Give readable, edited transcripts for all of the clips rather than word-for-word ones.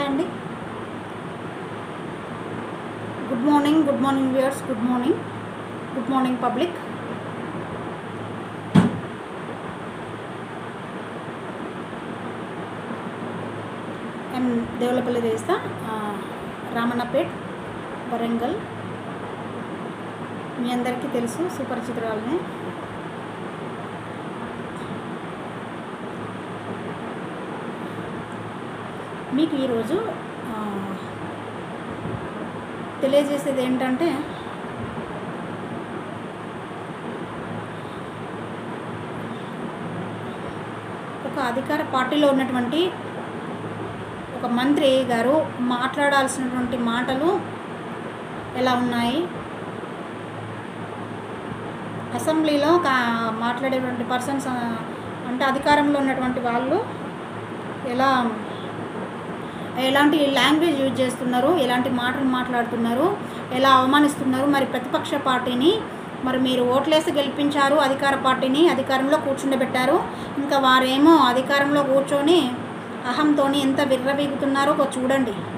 అండి. Good morning viewers. Good morning public. I'm Devulapalli రేస్తా, రామన్నపేట్, వరంగల్. మీ అందరికీ తెలుసు, సుపరిచితురాలని. మీకు ఈరోజు తెలియజేసేది ఏంటంటే, ఒక అధికార పార్టీలో ఉన్నటువంటి ఒక మంత్రి గారు మాట్లాడాల్సినటువంటి మాటలు ఎలా ఉన్నాయి, అసెంబ్లీలో మాట్లాడేటువంటి పర్సన్స్ అంటే అధికారంలో ఉన్నటువంటి వాళ్ళు ఎలాంటి లాంగ్వేజ్ యూజ్ చేస్తున్నారు, ఎలాంటి మాటలు మాట్లాడుతున్నారు, ఎలా అవమానిస్తున్నారు. మరి ప్రతిపక్ష పార్టీని మరి మీరు ఓట్లేసి గెలిపించారు, అధికార పార్టీని అధికారంలో కూర్చుండబెట్టారు. ఇంకా వారేమో అధికారంలో కూర్చొని అహంతోని ఎంత విర్రవీగుతున్నారో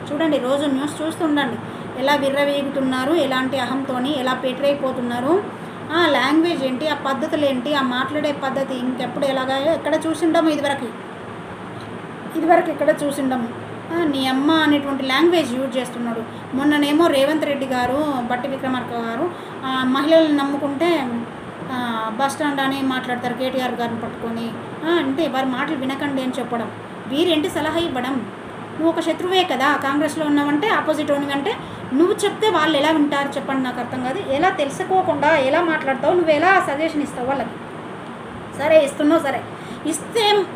చూడండి. రోజు న్యూస్ చూస్తుండండి, ఎలా విర్రవీగుతున్నారు, ఎలాంటి అహంతోని ఎలా పేటరైపోతున్నారు. ఆ లాంగ్వేజ్ ఏంటి, ఆ పద్ధతులు ఏంటి, ఆ మాట్లాడే పద్ధతి ఇంకెప్పుడు ఎక్కడ చూసిండము, ఇదివరకు ఎక్కడ చూసిండము. నీ అమ్మ అనేటువంటి లాంగ్వేజ్ యూజ్ చేస్తున్నాడు. మొన్ననేమో రేవంత్ రెడ్డి గారు, బట్టి విక్రమార్క గారు మహిళలను నమ్ముకుంటే బస్ స్టాండ్ అని మాట్లాడతారు, కేటీఆర్ గారిని పట్టుకొని. అంటే వారి మాటలు వినకండి అని చెప్పడం, వీరేంటి సలహా ఇవ్వడం. నువ్వు ఒక శత్రువే కదా, కాంగ్రెస్లో ఉన్నావంటే ఆపోజిట్ అంటే నువ్వు చెప్తే వాళ్ళు ఎలా వింటారు చెప్పండి, నాకు అర్థం కాదు. ఎలా తెలుసుకోకుండా ఎలా మాట్లాడతావు, నువ్వు ఎలా సజెషన్ ఇస్తావు వాళ్ళకి? సరే ఇస్తున్నావు, సరే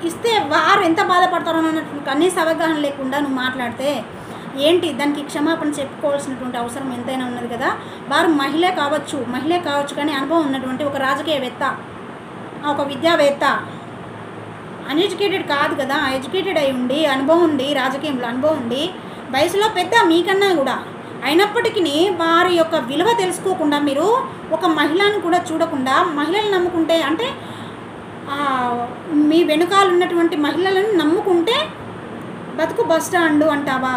ఇస్తే వారు ఎంత బాధపడతారో అన్నటువంటి కనీస అవగాహన లేకుండా నువ్వు మాట్లాడితే ఏంటి, దానికి క్షమాపణ చెప్పుకోవాల్సినటువంటి అవసరం ఎంతైనా ఉన్నది కదా. వారు మహిళే కావచ్చు కానీ అనుభవం ఉన్నటువంటి ఒక రాజకీయవేత్త, ఒక విద్యావేత్త, అన్ఎడ్యుకేటెడ్ కాదు కదా, ఎడ్యుకేటెడ్ అయి ఉండి అనుభవం ఉండి, రాజకీయంలో అనుభవం ఉండి, వయసులో పెద్ద మీకన్నా కూడా అయినప్పటికీ వారి యొక్క విలువ తెలుసుకోకుండా మీరు ఒక మహిళను కూడా చూడకుండా మహిళలు నమ్ముకుంటే, అంటే మీ వెనుకాల ఉన్నటువంటి మహిళలను నమ్ముకుంటే బతుకు బస్ స్టాండు అంటావా?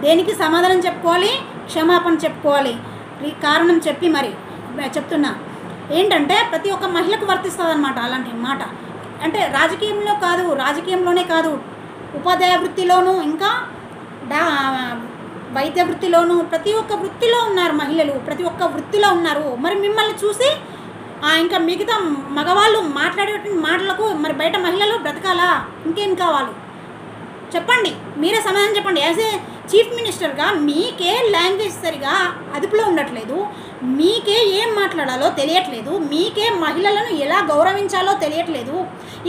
దేనికి సమాధానం చెప్పుకోవాలి, క్షమాపణ చెప్పుకోవాలి. కారణం చెప్పి మరి చెప్తున్నా ఏంటంటే, ప్రతి ఒక్క మహిళకు వర్తిస్తుంది అన్నమాట అలాంటి మాట. అంటే రాజకీయంలోనే కాదు, ఉపాధ్యాయ వృత్తిలోనూ, ఇంకా వైద్య వృత్తిలోనూ, ప్రతి ఒక్క వృత్తిలో ఉన్నారు మహిళలు, ప్రతి ఒక్క వృత్తిలో ఉన్నారు. మరి మిమ్మల్ని చూసి ఇంకా మిగతా మగవాళ్ళు మాట్లాడేటువంటి మాటలకు మరి బయట మహిళలు బ్రతకాలా? ఇంకేం కావాలి చెప్పండి, మీరే సమాధానం చెప్పండి. యాజ్ ఏ చీఫ్ మినిస్టర్గా మీకే లాంగ్వేజ్ సరిగా అదుపులో ఉండట్లేదు, మీకే ఏం మాట్లాడాలో తెలియట్లేదు, మీకే మహిళలను ఎలా గౌరవించాలో తెలియట్లేదు.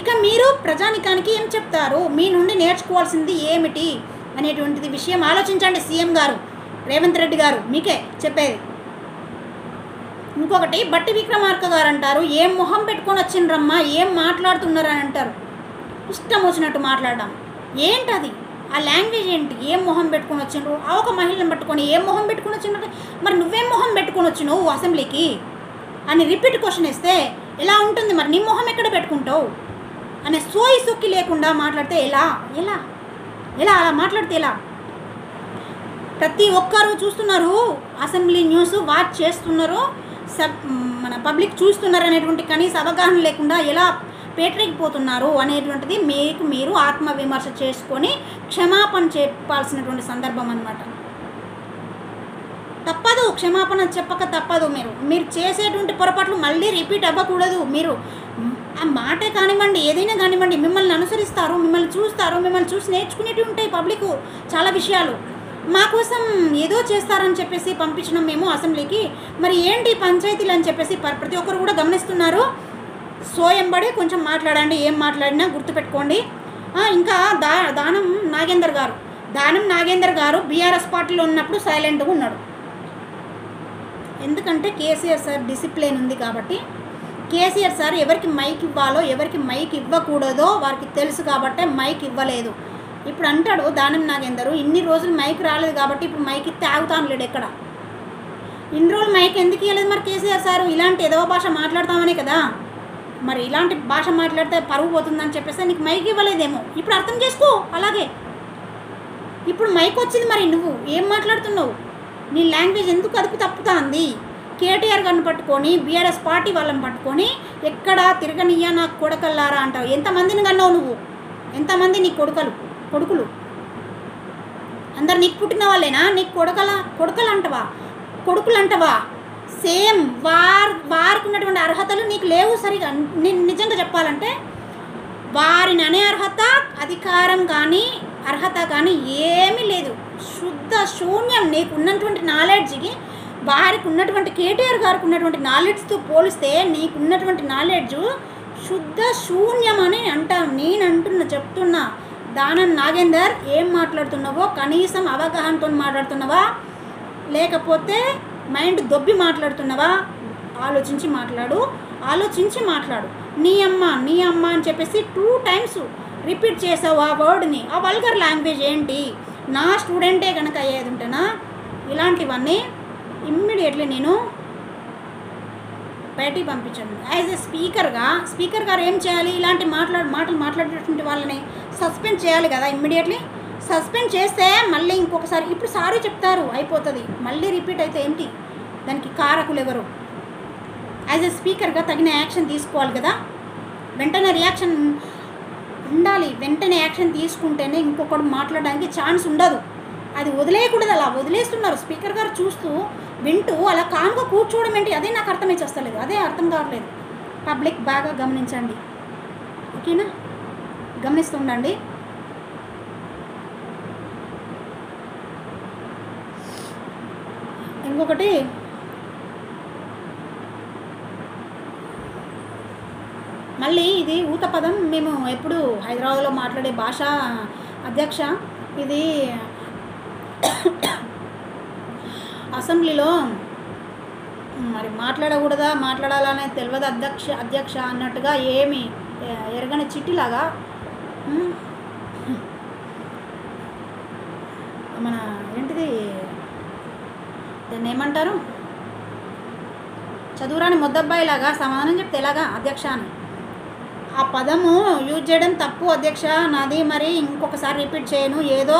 ఇక మీరు ప్రజానికానికి ఏం చెప్తారు? మీ నుండి నేర్చుకోవాల్సింది ఏమిటి అనేటువంటిది విషయం ఆలోచించండి. సీఎం గారు, రేవంత్ రెడ్డి గారు, మీకే చెప్పేది. ఇంకొకటి, బట్టి విక్రమార్క గారు అంటారు, ఏం మొహం పెట్టుకొని వచ్చిండ్రమ్మా, ఏం మాట్లాడుతున్నారు అని అంటారు. ఇష్టం వచ్చినట్టు మాట్లాడడం ఏంటది? ఆ లాంగ్వేజ్ ఏంటి? ఏం మొహం పెట్టుకొని వచ్చిండ్రు? ఒక మహిళను పట్టుకొని ఏం మొహం పెట్టుకొని వచ్చిండ్రు? మరి నువ్వేం మొహం పెట్టుకొని వచ్చినావు అసెంబ్లీకి అని రిపీట్ క్వశ్చన్ ఇస్తే ఎలా ఉంటుంది? మరి నీ మొహం ఎక్కడ పెట్టుకుంటావు అనే సోయి సొక్కి లేకుండా మాట్లాడితే ఎలా అలా మాట్లాడితే ఎలా? ప్రతి ఒక్కరు చూస్తున్నారు, అసెంబ్లీ న్యూస్ వాచ్ చేస్తున్నారు, మన పబ్లిక్ చూస్తున్నారు అనేటువంటి కనీస అవగాహన లేకుండా ఎలా పేటరేగిపోతున్నారు అనేటువంటిది మీరు ఆత్మవిమర్శ చేసుకొని క్షమాపణ చెప్పాల్సినటువంటి సందర్భం అన్నమాట. తప్పదు, క్షమాపణ చెప్పక తప్పదు. మీరు చేసేటువంటి పొరపాట్లు మళ్ళీ రిపీట్ అవ్వకూడదు. మీరు ఆ మాటే కానివ్వండి, ఏదైనా కానివ్వండి, మిమ్మల్ని అనుసరిస్తారు, మిమ్మల్ని చూస్తారు, మిమ్మల్ని చూసి నేర్చుకునేవి ఉంటాయి పబ్లిక్ చాలా విషయాలు. మా కోసం ఏదో చేస్తారని చెప్పేసి పంపించినాం మేము అసెంబ్లీకి. మరి ఏంటి పంచాయతీలు అని చెప్పేసి ప్రతి ఒక్కరు కూడా గమనిస్తున్నారు. సోయంబడి కొంచెం మాట్లాడండి, ఏం మాట్లాడినా గుర్తుపెట్టుకోండి. ఇంకా దానం నాగేందర్ గారు బీఆర్ఎస్ పార్టీలో ఉన్నప్పుడు సైలెంట్గా ఉన్నాడు. ఎందుకంటే కేసీఆర్ సార్ డిసిప్లిన్ ఉంది కాబట్టి, కేసీఆర్ సార్ ఎవరికి మైక్ ఇవ్వాలో ఎవరికి మైక్ ఇవ్వకూడదో వారికి తెలుసు కాబట్టి మైక్ ఇవ్వలేదు. ఇప్పుడు అంటాడు దానం నాగేందరు, ఇన్ని రోజులు మైక్ రాలేదు కాబట్టి ఇప్పుడు మైక్ ఇస్తే ఆగుతాను లేడు. ఎక్కడ ఇన్ని రోజులు మైక్ ఎందుకు ఇవ్వలేదు మరి కేసీఆర్ సారు? ఇలాంటి ఏదో భాష మాట్లాడతామనే కదా. మరి ఇలాంటి భాష మాట్లాడితే పరువు పోతుందని చెప్పేసి నీకు మైక్ ఇవ్వలేదేమో. ఇప్పుడు అర్థం చేసుకో. అలాగే ఇప్పుడు మైక్ వచ్చింది, మరి నువ్వు ఏం మాట్లాడుతున్నావు? నీ లాంగ్వేజ్ ఎందుకు అదుపు తప్పుతుంది? కేటీఆర్ గారిని పట్టుకొని బీఆర్ఎస్ పార్టీ వాళ్ళని పట్టుకొని ఎక్కడ తిరగనియ్యా నాకు కొడకల్లారా అంటావు. ఎంతమందిని కన్నావు నువ్వు? ఎంతమంది నీ కొడుకులు అందరు నీకు పుట్టిన వాళ్ళేనా? నీకు కొడుకులు అంటవా? సేమ్ వారికి ఉన్నటువంటి అర్హతలు నీకు లేవు సరిగా. నేను నిజంగా చెప్పాలంటే వారిని అనే అధికారం కానీ అర్హత కానీ ఏమీ లేదు. శుద్ధ శూన్యం. నీకు ఉన్నటువంటి నాలెడ్జ్కి వారికి ఉన్నటువంటి కేటీఆర్ గారికి ఉన్నటువంటి నాలెడ్జ్తో పోలిస్తే నీకున్నటువంటి నాలెడ్జ్ శుద్ధ శూన్యం అని అంటాను. నేను చెప్తున్నా. దానం నాగేందర్, ఏం మాట్లాడుతున్నావో కనీసం అవగాహనతో మాట్లాడుతున్నావా లేకపోతే మైండ్ దొబ్బి మాట్లాడుతున్నావా? ఆలోచించి మాట్లాడు. నీ అమ్మ అని చెప్పేసి 2 times రిపీట్ చేసావు ఆ వర్డ్ని. ఆ వల్గర్ లాంగ్వేజ్ ఏంటి? నా స్టూడెంటే కనుక అయ్యేది ఉంటేనా ఇలాంటివన్నీ ఇమ్మీడియట్లీ నేను బయటికి పంపించాను. యాజ్ ఎ స్పీకర్ గారు ఏం చేయాలి? ఇలాంటి మాటలు మాట్లాడేటువంటి వాళ్ళని సస్పెండ్ చేయాలి కదా ఇమ్మీడియట్లీ. సస్పెండ్ చేస్తే మళ్ళీ ఇంకొకసారి, ఇప్పుడు సారీ చెప్తారు అయిపోతుంది, మళ్ళీ రిపీట్ అయితే ఏంటి? దానికి కారకులు ఎవరు? యాజ్ ఎ స్పీకర్గా తగిన యాక్షన్ తీసుకోవాలి కదా. వెంటనే రియాక్షన్ ఉండాలి. వెంటనే యాక్షన్ తీసుకుంటేనే ఇంకొకటి మాట్లాడడానికి ఛాన్స్ ఉండదు. అది వదిలేయకూడదు. అలా వదిలేస్తున్నారు. స్పీకర్ గారు చూస్తూ వింటూ అలా కామ్గా కూర్చోవడం ఏంటి? అదే నాకు అర్థమే చేస్తలేదు. అదే అర్థం కావట్లేదు. పబ్లిక్ బాగా గమనించండి, ఓకేనా? గమనిస్తూ ఉండండి. ఇంకొకటి, మళ్ళీ ఇది ఊత పదం. మేము ఎప్పుడు హైదరాబాద్లో మాట్లాడే భాష అధ్యక్ష, ఇది అసెంబ్లీలో మరి మాట్లాడాలనే తెలియదు అధ్యక్ష అన్నట్టుగా ఏమి ఎరగని చిట్టిలాగా మన ఏంటిది దాన్ని ఏమంటారు, చదువురాని ముద్దబ్బాయిలాగా సమాధానం చెప్తే ఎలాగా అధ్యక్ష అని. ఆ పదము యూజ్ చేయడం తప్పు అధ్యక్ష, నాది మరి ఇంకొకసారి రిపీట్ చేయను. ఏదో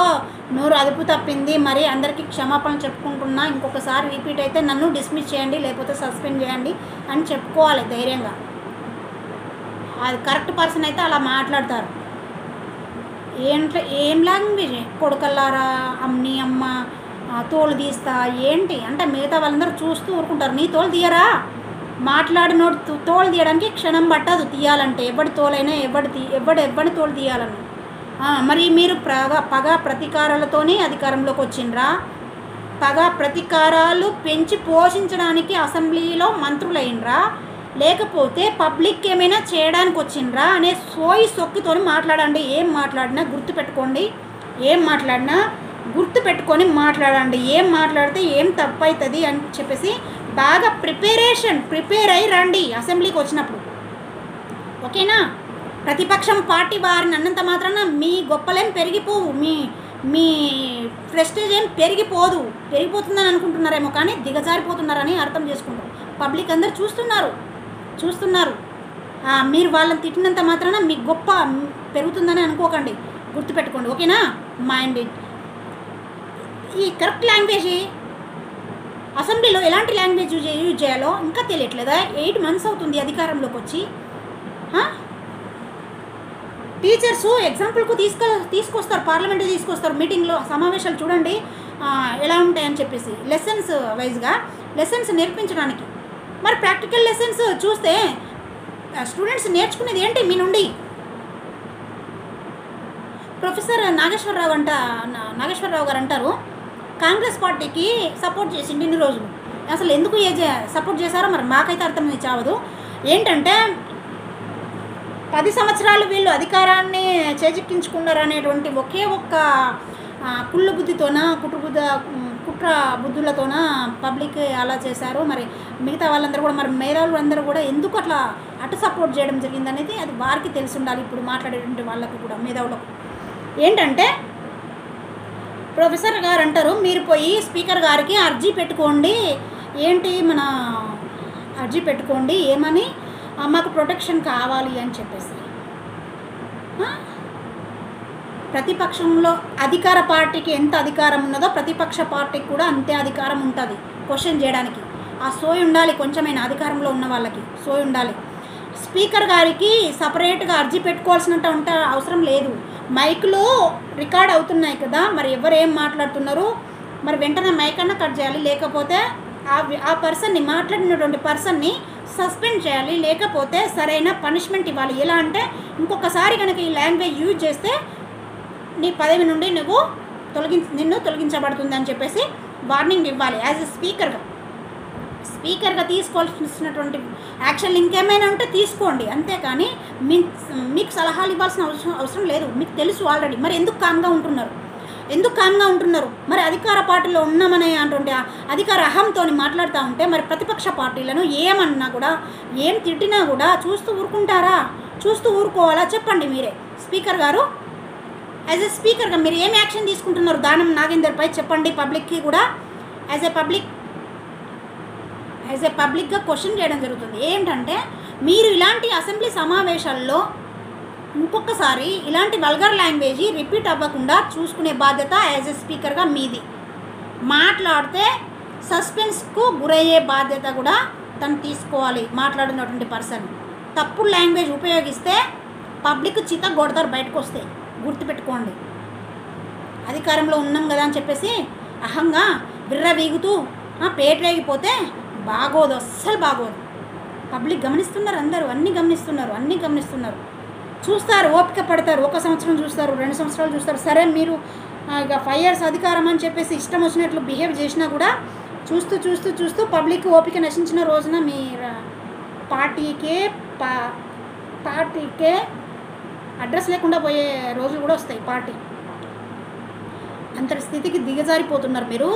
నోరు అదుపు తప్పింది, మరి అందరికీ క్షమాపణలు చెప్పుకుంటున్నా. ఇంకొకసారి రిపీట్ అయితే నన్ను డిస్మిస్ చేయండి, లేకపోతే సస్పెండ్ చేయండి అని చెప్పుకోవాలి ధైర్యంగా. అది కరెక్ట్ పర్సన్ అయితే అలా మాట్లాడతారు. ఏం లాంగ్వేజ్? కొడుకల్లారా, నీ అమ్మ, తోలు తీస్తా ఏంటి అంటే మిగతా వాళ్ళందరూ చూస్తూ ఊరుకుంటారు. నీ తోలు తీయరా? మాట్లాడినోడు తోలు తీయడానికి క్షణం పట్టదు. తీయాలంటే ఎవడి తోలైనా ఎవడి తోలు తీయాలని. మరి మీరు పగ ప్రతీకారాలతోనే అధికారంలోకి వచ్చిండ్రా? పగ ప్రతీకారాలు పెంచి పోషించడానికి అసెంబ్లీలో మంత్రులైనరా, లేకపోతే పబ్లిక్ ఏమైనా చేయడానికి వచ్చిండ్రా అనే సొక్కితోని మాట్లాడండి. ఏం మాట్లాడినా గుర్తుపెట్టుకొని మాట్లాడండి. ఏం మాట్లాడితే ఏం తప్పు అవుతుంది అని చెప్పేసి బాగా ప్రిపేర్ అయ్యి రండి అసెంబ్లీకి వచ్చినప్పుడు, ఓకేనా? ప్రతిపక్షం పార్టీ వారిని అన్నంత మాత్రాన మీ గొప్పలేం పెరిగిపోవు, మీ ప్రెస్టేజ్ ఏం పెరిగిపోతుందని అనుకుంటున్నారేమో, కానీ దిగజారిపోతున్నారని అర్థం చేసుకుంటారు. పబ్లిక్ అందరు చూస్తున్నారు. మీరు వాళ్ళని తిట్టినంత మాత్రాన మీ గొప్ప పెరుగుతుందని అనుకోకండి, గుర్తుపెట్టుకోండి, ఓకేనా? మైండ్ ఈ కరెక్ట్ లాంగ్వేజ్ అసెంబ్లీలో ఎలాంటి లాంగ్వేజ్ యూజ్ చేయాలో ఇంకా తెలియట్లేదా? 8 months అవుతుంది అధికారంలోకి వచ్చి. టీచర్స్ ఎగ్జాంపుల్కు తీసుకొస్తారు, పార్లమెంట్ తీసుకొస్తారు, మీటింగ్లో సమావేశాలు చూడండి ఎలా ఉంటాయని చెప్పేసి లెసన్స్ వైజ్గా లెసన్స్ నేర్పించడానికి. మరి ప్రాక్టికల్ లెసన్స్ చూస్తే స్టూడెంట్స్ నేర్చుకునేది ఏంటి మీ నుండి? ప్రొఫెసర్ నాగేశ్వరరావు గారు అంటారు, కాంగ్రెస్ పార్టీకి సపోర్ట్ చేసిండు ఇన్ని రోజులు. అసలు ఎందుకు సపోర్ట్ చేశారో మరి మాకైతే అర్థం చావదు. ఏంటంటే 10 సంవత్సరాలు వీళ్ళు అధికారాన్ని చేజిక్కించుకున్నారు అనేటువంటి ఒకే ఒక్క కుళ్ళు బుద్ధితోన కుట్ర బుద్ధులతోన పబ్లిక్ అలా చేశారు. మరి మిగతా వాళ్ళందరూ కూడా, మరి మేధావులు అందరూ కూడా ఎందుకు అటు సపోర్ట్ చేయడం జరిగిందనేది అది వారికి తెలిసి ఉండాలి. ఇప్పుడు మాట్లాడేటువంటి వాళ్ళకు కూడా, మేధావులకు. ఏంటంటే ప్రొఫెసర్ గారు అంటారు, మీరు పోయి స్పీకర్ గారికి అర్జీ పెట్టుకోండి. ఏంటి మన అర్జీ పెట్టుకోండి ఏమని, మాకు ప్రొటెక్షన్ కావాలి అని చెప్పేసి. ప్రతిపక్షంలో అధికార పార్టీకి ఎంత అధికారం ఉన్నదో ప్రతిపక్ష పార్టీకి కూడా అంతే అధికారం ఉంటుంది క్వశ్చన్ చేయడానికి. ఆ సోయి ఉండాలి, కొంచెమైనా అధికారంలో ఉన్న వాళ్ళకి సోయి ఉండాలి. స్పీకర్ గారికి సపరేట్గా అర్జీ పెట్టుకోవాల్సినట్టు అవసరం లేదు. మైక్లో రికార్డ్ అవుతున్నాయి కదా, మరి ఎవరు ఏం మాట్లాడుతున్నారు, మరి వెంటనే మైక్ అన్నా కట్ చేయాలి, లేకపోతే ఆ పర్సన్ని మాట్లాడినటువంటి పర్సన్ని సస్పెండ్ చేయాలి, లేకపోతే సరైన పనిష్మెంట్ ఇవ్వాలి. ఎలా అంటే ఇంకొకసారి కనుక ఈ లాంగ్వేజ్ యూజ్ చేస్తే నీ పదవి నుండి నిన్ను తొలగించబడుతుంది అని చెప్పేసి వార్నింగ్ ఇవ్వాలి. యాజ్ ఎ స్పీకర్గా తీసుకోవాల్సినటువంటి యాక్షన్లు ఇంకేమైనా ఉంటే తీసుకోండి, అంతేకాని మీకు సలహాలు ఇవ్వాల్సిన అవసరం లేదు. మీకు తెలుసు ఆల్రెడీ. మరి ఎందుకు కామ్గా ఉంటున్నారు? మరి అధికార పార్టీలో ఉన్నామనే అటువంటి అధికార అహంతో మాట్లాడుతూ ఉంటే మరి ప్రతిపక్ష పార్టీలను ఏమన్నా కూడా, ఏం తిట్టినా కూడా చూస్తూ ఊరుకుంటారా? చూస్తూ ఊరుకోవాలా? చెప్పండి మీరే. స్పీకర్ గారు, యాజ్ ఎ స్పీకర్గా మీరు ఏం యాక్షన్ తీసుకుంటున్నారు దానం నాగేందర్పై చెప్పండి. పబ్లిక్కి కూడా యాజ్ ఏ పబ్లిక్గా క్వశ్చన్ చేయడం జరుగుతుంది. ఏంటంటే మీరు ఇలాంటి అసెంబ్లీ సమావేశాల్లో ఇంకొకసారి ఇలాంటి వల్గర్ లాంగ్వేజ్ రిపీట్ అవ్వకుండా చూసుకునే బాధ్యత యాజ్ ఎ స్పీకర్గా మీది. మాట్లాడితే సస్పెన్స్కు గురయ్యే బాధ్యత కూడా తను తీసుకోవాలి. మాట్లాడినటువంటి పర్సన్ తప్పుడు లాంగ్వేజ్ ఉపయోగిస్తే పబ్లిక్ చిత కొడతారు, బయటకు వస్తే గుర్తుపెట్టుకోండి. అధికారంలో ఉన్నాం కదా అని చెప్పేసి అహంగా విర్రవీగుతూ పేటరేగిపోతే బాగోదు, అస్సలు బాగోదు. పబ్లిక్ గమనిస్తున్నారు, అందరూ అన్నీ గమనిస్తున్నారు. చూస్తారు, ఓపిక పడతారు. 1 సంవత్సరం చూస్తారు, 2 సంవత్సరాలు చూస్తారు. సరే మీరు ఇక 5 years అధికారం అని చెప్పేసి ఇష్టం వచ్చినట్లు బిహేవ్ చేసినా కూడా చూస్తూ పబ్లిక్ ఓపిక నశించిన రోజున మీ పార్టీకే అడ్రస్ లేకుండా పోయే రోజులు కూడా వస్తాయి. పార్టీ అంతటి స్థితికి దిగజారిపోతున్నారు మీరు.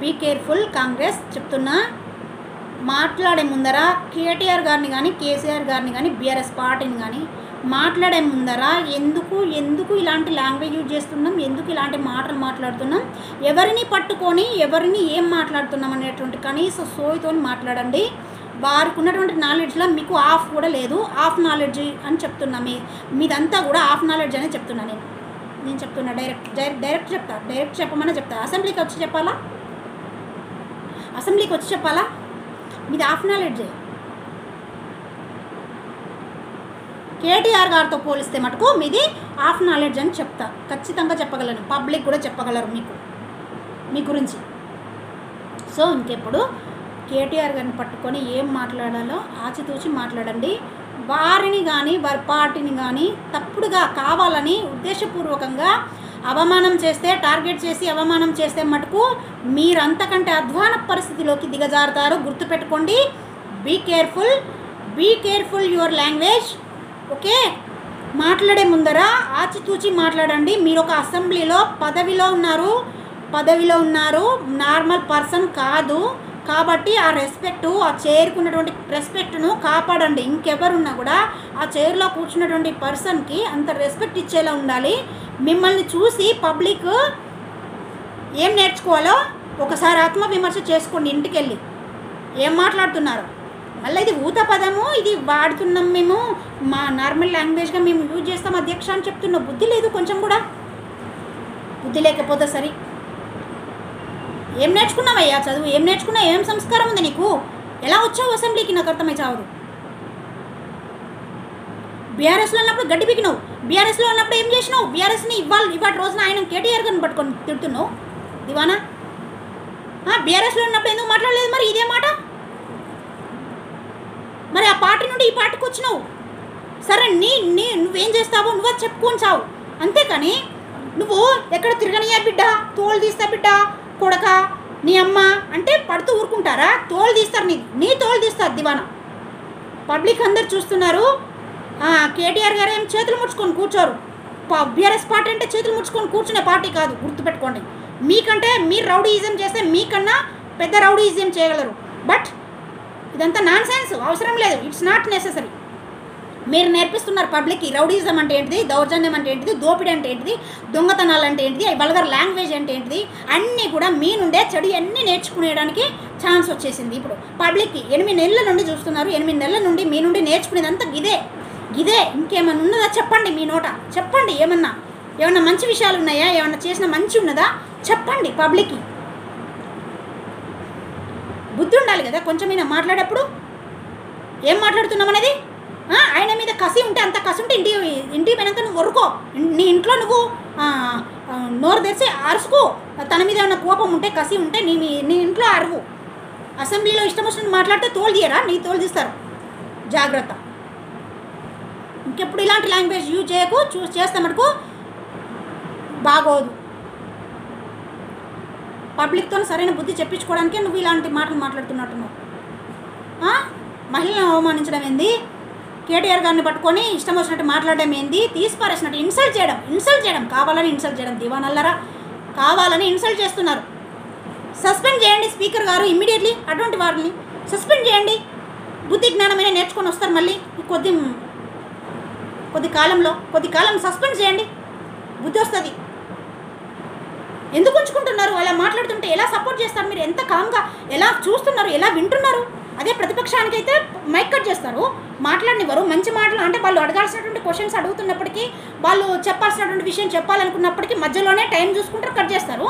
బీ కేర్ఫుల్ కాంగ్రెస్ చెప్తున్నా. మాట్లాడే ముందర కేటీఆర్ గారిని కానీ, కేసీఆర్ గారిని కానీ, బీఆర్ఎస్ పార్టీని కానీ మాట్లాడే ముందర ఎందుకు ఇలాంటి లాంగ్వేజ్ యూజ్ చేస్తున్నాం, ఎందుకు ఇలాంటి మాటలు మాట్లాడుతున్నాం, ఎవరిని పట్టుకొని ఎవరిని ఏం మాట్లాడుతున్నాం అనేటువంటి కనీస సోయితో మాట్లాడండి. వారికి ఉన్నటువంటి నాలెడ్జ్లో మీకు ఆఫ్ కూడా లేదు. ఆఫ్ నాలెడ్జ్ అని చెప్తున్నా. మీదంతా కూడా ఆఫ్ నాలెడ్జ్ అనే చెప్తున్నా. నేను చెప్తున్నా. డైరెక్ట్ చెప్పమని చెప్తా. అసెంబ్లీకి వచ్చి చెప్పాలా? మీది ఆఫ్ నాలెడ్జే. కేటీఆర్ గారితో పోలిస్తే మటుకు మీది ఆఫ్ నాలెడ్జ్ అని చెప్తా. ఖచ్చితంగా చెప్పగలను. పబ్లిక్ కూడా చెప్పగలరు మీ గురించి. సో ఇంకెప్పుడు కేటీఆర్ గారిని పట్టుకొని ఏం మాట్లాడాలో ఆచితూచి మాట్లాడండి. వారిని కానీ వారి పార్టీని కానీ తప్పుడుగా కావాలని ఉద్దేశపూర్వకంగా అవమానం చేస్తే, టార్గెట్ చేసి అవమానం చేస్తే మటుకు మీరంతకంటే అధ్వాన పరిస్థితిలోకి దిగజారుతారు. గుర్తుపెట్టుకోండి. Be careful your language. Okay, మాట్లాడే ముందర ఆచితూచి మాట్లాడండి. మీరు ఒక అసెంబ్లీలో పదవిలో ఉన్నారు, నార్మల్ పర్సన్ కాదు. కాబట్టి ఆ రెస్పెక్టు, ఆ చైర్కున్నటువంటి రెస్పెక్ట్ను కాపాడండి. ఇంకెవరున్నా కూడా ఆ చైర్లో కూర్చున్నటువంటి పర్సన్కి అంత రెస్పెక్ట్ ఇచ్చేలా ఉండాలి. మిమ్మల్ని చూసి పబ్లిక్ ఏం నేర్చుకోవాలో ఒకసారి ఆత్మవిమర్శ చేసుకోండి. ఇంటికి వెళ్ళి ఏం మాట్లాడుతున్నారు. మళ్ళీ ఇది ఊత పదము, ఇది వాడుతున్నాం మేము, మా నార్మల్ లాంగ్వేజ్గా మేము యూజ్ చేస్తాం అధ్యక్ష అని చెప్తున్నాం. బుద్ధి లేదు కొంచెం కూడా. బుద్ధి లేకపోతే సరే. ఏం నేర్చుకున్నావయ్యా చదువు? ఏం నేర్చుకున్నావు? ఏం సంస్కారం ఉంది నీకు? ఎలా వచ్చావు అసెంబ్లీకి? నాకు అర్థమై చావదు. బీఆర్ఎస్లో ఉన్నప్పుడు గడ్డి పీకినావు. బీఆర్ఎస్లో ఉన్నప్పుడు ఏం చేసినావు? బీఆర్ఎస్ని ఇవాటి రోజున ఆయన కేటీఆర్ గారిని పట్టుకొని తిడుతున్నావు దివానా. బీఆర్ఎస్లో ఉన్నప్పుడు ఎందుకు మాట్లాడలేదు మరి ఇదే మాట? మరి ఆ పార్టీ నుండి ఈ పార్టీకి వచ్చినావు. సరే నువ్వేం చేస్తావో నువ్వు చెప్పుకొని చావు. అంతేకాని నువ్వు ఎక్కడ తిరగనియా బిడ్డ, తోలు తీస్తా బిడ్డ, కొడక, నీ అమ్మ అంటే పడుతూ ఊరుకుంటారా? తోలు తీస్తారు, నీ తోలు తీస్తారు దివానా. పబ్లిక్ అందరు చూస్తున్నారు. కేటీఆర్ గారు ఏం చేతులు ముడుచుకొని కూర్చోరు. బీఆర్ఎస్ పార్టీ అంటే చేతులు ముడుచుకొని కూర్చునే పార్టీ కాదు. గుర్తుపెట్టుకోండి. మీకంటే మీరు రౌడీయిజం చేస్తే మీకన్నా పెద్ద రౌడీయిజం చేయగలరు. బట్ ఇదంతా నాన్ సెన్స్, అవసరం లేదు. It's not necessary. మీరు నేర్పిస్తున్నారు పబ్లిక్కి రౌడీజం అంటే ఏంటిది, దౌర్జన్యం అంటే ఏంటిది, దోపిడీ అంటే ఏంటిది, దొంగతనాలు అంటే ఏంటిది, వల్గర్ లాంగ్వేజ్ అంటే ఏంటిది, అన్నీ కూడా మీ నుండే చెడు అన్నీ నేర్చుకునేయడానికి ఛాన్స్ వచ్చేసింది. ఇప్పుడు పబ్లిక్కి 8 నెలల నుండి చూస్తున్నారు. 8 నెలల నుండి మీ నుండి నేర్చుకునేదంతా ఇదే. ఇంకేమన్నా ఉన్నదా చెప్పండి. మీ నోట చెప్పండి. ఏమన్నా ఏమన్నా మంచి విషయాలు ఉన్నాయా? ఏమన్నా చేసిన మంచి ఉన్నదా చెప్పండి పబ్లిక్కి. బుద్ధి ఉండాలి కదా కొంచెమైనా మాట్లాడేప్పుడు. ఏం మాట్లాడుతున్నాం అనేది. ఆయన మీద కసి ఉంటే, అంత కసి ఉంటే ఇంటికి పోయినాక నువ్వు వరుకో, నీ ఇంట్లో నువ్వు నోరు తెరిచి అరుసుకో. తన మీద ఏమైనా కోపం ఉంటే, కసి ఉంటే నీ ఇంట్లో అరువు. అసెంబ్లీలో ఇష్టం వచ్చినట్టు మాట్లాడితే తోలు తీయరా? నీ తోలు తీస్తారు, జాగ్రత్త. ఇంకెప్పుడు ఇలాంటి లాంగ్వేజ్ యూజ్ చేయకు. చేస్తే మటుకు బాగోదు. పబ్లిక్తో సరైన బుద్ధి చెప్పించుకోవడానికే నువ్వు ఇలాంటి మాటలు మాట్లాడుతున్నట్టున్నావు. మహిళలను అవమానించడం ఏంది? కేటీఆర్ గారిని పట్టుకొని ఇష్టం వచ్చినట్టు మాట్లాడడం ఏంది? తీసిపారేసినట్టు ఇన్సల్ట్ చేయడం, కావాలని ఇన్సల్ట్ చేయడం. దివానల్లరా కావాలని ఇన్సల్ట్ చేస్తున్నారు. సస్పెండ్ చేయండి స్పీకర్ గారు ఇమ్మీడియట్లీ. అటువంటి వారిని సస్పెండ్ చేయండి. బుద్ధి జ్ఞానమైన నేర్చుకొని వస్తారు మళ్ళీ కొద్ది కాలం సస్పెండ్ చేయండి, బుద్ధి వస్తుంది. ఎందుకు ఉంచుకుంటున్నారు? అలా మాట్లాడుతుంటే ఎలా సపోర్ట్ చేస్తారు మీరు? ఎంత కామ్గా ఎలా చూస్తున్నారు, ఎలా వింటున్నారు? అదే ప్రతిపక్షానికైతే మైక్ కట్ చేస్తారు, మాట్లాడనివ్వరు. మంచి మాటలు అంటే వాళ్ళు అడగాల్సినటువంటి క్వశ్చన్స్ అడుగుతున్నప్పటికీ, వాళ్ళు చెప్పాల్సినటువంటి విషయం చెప్పాలనుకున్నప్పటికీ మధ్యలోనే టైం చూసుకుంటారు, కట్ చేస్తారు.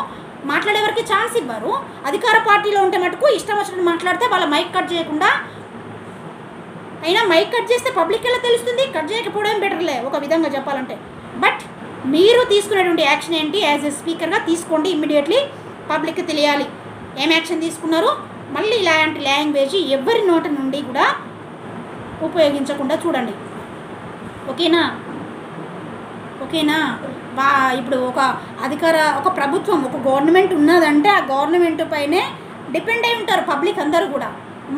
మాట్లాడేవారికి ఛాన్స్ ఇవ్వరు. అధికార పార్టీలో ఉంటే మటుకు ఇష్టం వచ్చినట్టు మాట్లాడితే వాళ్ళ మైక్ కట్ చేయకుండా. అయినా మైక్ కట్ చేస్తే పబ్లిక్ ఎలా తెలుస్తుంది? కట్ చేయకపోవడం బెటర్లే ఒక విధంగా చెప్పాలంటే. బట్ మీరు తీసుకునేటువంటి యాక్షన్ ఏంటి? యాజ్ ఎ స్పీకర్గా తీసుకోండి ఇమ్మీడియట్లీ. పబ్లిక్కి తెలియాలి ఏం యాక్షన్ తీసుకున్నారు. మళ్ళీ ఇలాంటి లాంగ్వేజ్ ఎవరి నోటి నుండి కూడా ఉపయోగించకుండా చూడండి. ఓకేనా? ఇప్పుడు ఒక ప్రభుత్వం, ఒక గవర్నమెంట్ ఉన్నదంటే ఆ గవర్నమెంట్ పైనే డిపెండ్ అయి ఉంటారు పబ్లిక్ అందరూ కూడా.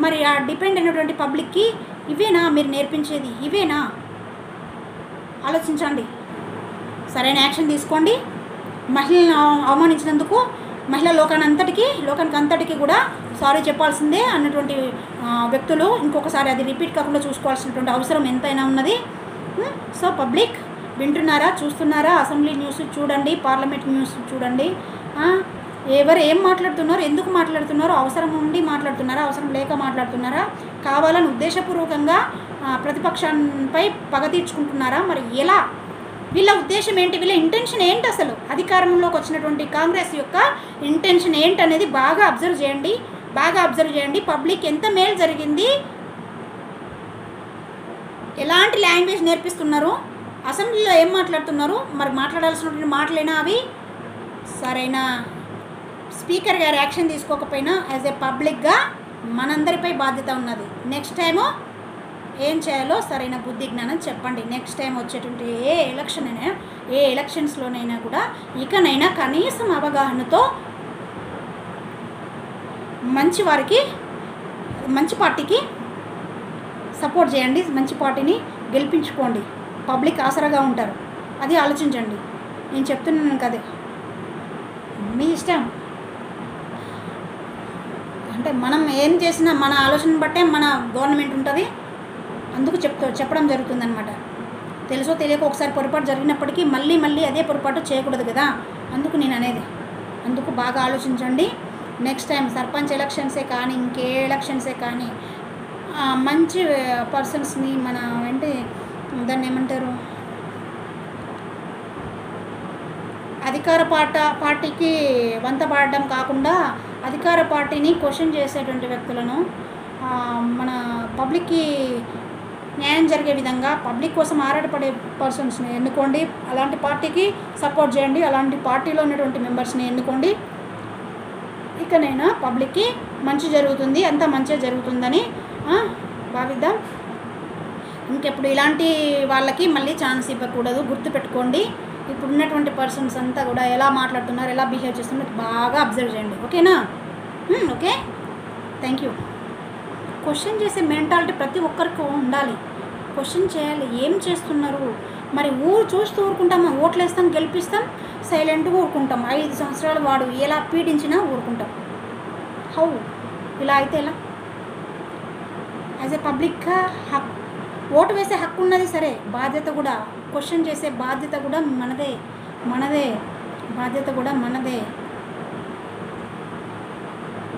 మరి ఆ డిపెండ్ అయినటువంటి పబ్లిక్కి ఇవేనా మీరు నేర్పించేది? ఇవేనా? ఆలోచించండి, సరైన యాక్షన్ తీసుకోండి. మహిళలను అవమానించినందుకు మహిళా లోకానికి అంతటికి కూడా సారీ చెప్పాల్సిందే అన్నటువంటి వ్యక్తులు ఇంకొకసారి అది రిపీట్ కాకుండా చూసుకోవాల్సినటువంటి అవసరం ఎంతైనా ఉన్నది. సో పబ్లిక్ వింటున్నారా, చూస్తున్నారా? అసెంబ్లీ న్యూస్ చూడండి, పార్లమెంట్ న్యూస్ చూడండి. ఎవరు ఏం మాట్లాడుతున్నారు, ఎందుకు మాట్లాడుతున్నారు? అవసరం ఉండి మాట్లాడుతున్నారా, అవసరం లేక మాట్లాడుతున్నారా? కావాలని ఉద్దేశపూర్వకంగా ప్రతిపక్షంపై పగ తీర్చుకుంటున్నారా? మరి ఎలా? వీళ్ళ ఉద్దేశం ఏంటి? వీళ్ళ ఇంటెన్షన్ ఏంటి? అసలు అధికారంలోకి వచ్చినటువంటి కాంగ్రెస్ యొక్క ఇంటెన్షన్ ఏంటనేది బాగా అబ్జర్వ్ చేయండి. పబ్లిక్ ఎంత మేలు జరిగింది, ఎలాంటి లాంగ్వేజ్ నేర్పిస్తున్నారు, అసెంబ్లీలో ఏం మాట్లాడుతున్నారు, మరి మాట్లాడాల్సినటువంటి మాటలేనా అవి? సరైన స్పీకర్ గారు యాక్షన్ తీసుకోకపోయినా యాజ్ ఏ పబ్లిక్గా మనందరిపై బాధ్యత ఉన్నది. నెక్స్ట్ టైము ఏం చేయాలో సరైన బుద్ధి జ్ఞానం చెప్పండి. నెక్స్ట్ టైం వచ్చేటువంటి ఏ ఎలక్షన్స్లోనైనా కూడా ఇకనైనా కనీసం అవగాహనతో మంచి పార్టీకి సపోర్ట్ చేయండి, మంచి పార్టీని గెలిపించుకోండి. పబ్లిక్ ఆసరాగా ఉంటారు, అది ఆలోచించండి. నేను చెప్తున్నాను కదా, మీ ఇష్టం. అంటే మనం ఏం చేసినా మన ఆలోచన బట్టే మన గవర్నమెంట్ ఉంటుంది. అందుకు చెప్పడం జరుగుతుందన్నమాట. తెలుసో తెలియక ఒకసారి పొరపాటు జరిగినప్పటికీ మళ్ళీ అదే పొరపాటు చేయకూడదు కదా, అందుకు నేను అనేది. అందుకు బాగా ఆలోచించండి. నెక్స్ట్ టైం సర్పంచ్ ఎలక్షన్సే కానీ ఇంకే ఎలక్షన్సే కానీ మంచి పర్సన్స్ని దాన్ని ఏమంటారు, అధికార పార్టీకి వంతపాడడం కాకుండా అధికార పార్టీని క్వశ్చన్ చేసేటువంటి వ్యక్తులను, మన పబ్లిక్కి న్యాయం జరిగే విధంగా పబ్లిక్ కోసం ఆరాటపడే పర్సన్స్ని ఎన్నుకోండి. అలాంటి పార్టీకి సపోర్ట్ చేయండి. అలాంటి పార్టీలో ఉన్నటువంటి మెంబర్స్ని ఎన్నుకోండి. ఇకనైనా పబ్లిక్కి మంచి జరుగుతుంది, అంతా మంచిగా జరుగుతుందని భావిద్దాం. ఇంకెప్పుడు ఇలాంటి వాళ్ళకి మళ్ళీ ఛాన్స్ ఇవ్వకూడదు, గుర్తుపెట్టుకోండి. ఇప్పుడు ఉన్నటువంటి పర్సన్స్ అంతా కూడా ఎలా మాట్లాడుతున్నారు, ఎలా బిహేవ్ చేస్తున్నారు బాగా అబ్జర్వ్ చేయండి. ఓకేనా? Okay, thank you. క్వశ్చన్ చేసే మెంటాలిటీ ప్రతి ఒక్కరికి ఉండాలి. క్వశ్చన్ చేయాలి, ఏం చేస్తున్నారు. మరి చూస్తూ ఊరుకుంటామా? ఓట్లు వేస్తాం, గెలిపిస్తాం, సైలెంట్గా ఊరుకుంటాం. 5 సంవత్సరాలు వాడు ఎలా పీడించినా ఊరుకుంటాం. హౌ? ఇలా అయితే ఎలా? యాజ్ ఏ పబ్లిక్గా ఓటు వేసే హక్కు ఉన్నది సరే, బాధ్యత కూడా, క్వశ్చన్ చేసే బాధ్యత కూడా మనదే బాధ్యత కూడా మనదే.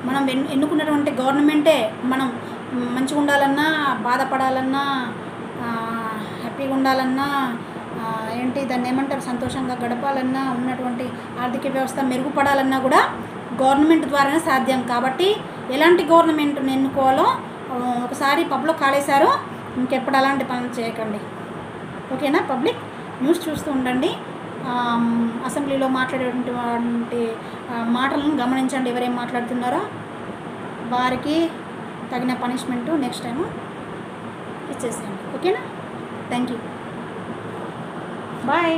మనం ఎన్నుకున్నటువంటి గవర్నమెంటే మనం మంచిగా ఉండాలన్నా, బాధపడాలన్నా, హ్యాపీగా ఉండాలన్నా, ఏంటి దాన్ని ఏమంటారు, సంతోషంగా గడపాలన్నా, ఉన్నటువంటి ఆర్థిక వ్యవస్థ మెరుగుపడాలన్నా కూడా గవర్నమెంట్ ద్వారానే సాధ్యం. కాబట్టి ఎలాంటి గవర్నమెంట్ని ఎన్నుకోవాలో ఒకసారి పబ్లో కాలేశారు, ఇంకెప్పుడు అలాంటి పనులు చేయకండి. ఓకేనా? పబ్లిక్ న్యూస్ చూస్తూ ఉండండి. అసెంబ్లీలో మాట్లాడేటువంటి మాటలను గమనించండి. ఎవరేం మాట్లాడుతున్నారో వారికి తగిన పనిష్మెంటు నెక్స్ట్ టైము ఇచ్చేసేయండి. ఓకేనా? Thank you. బాయ్.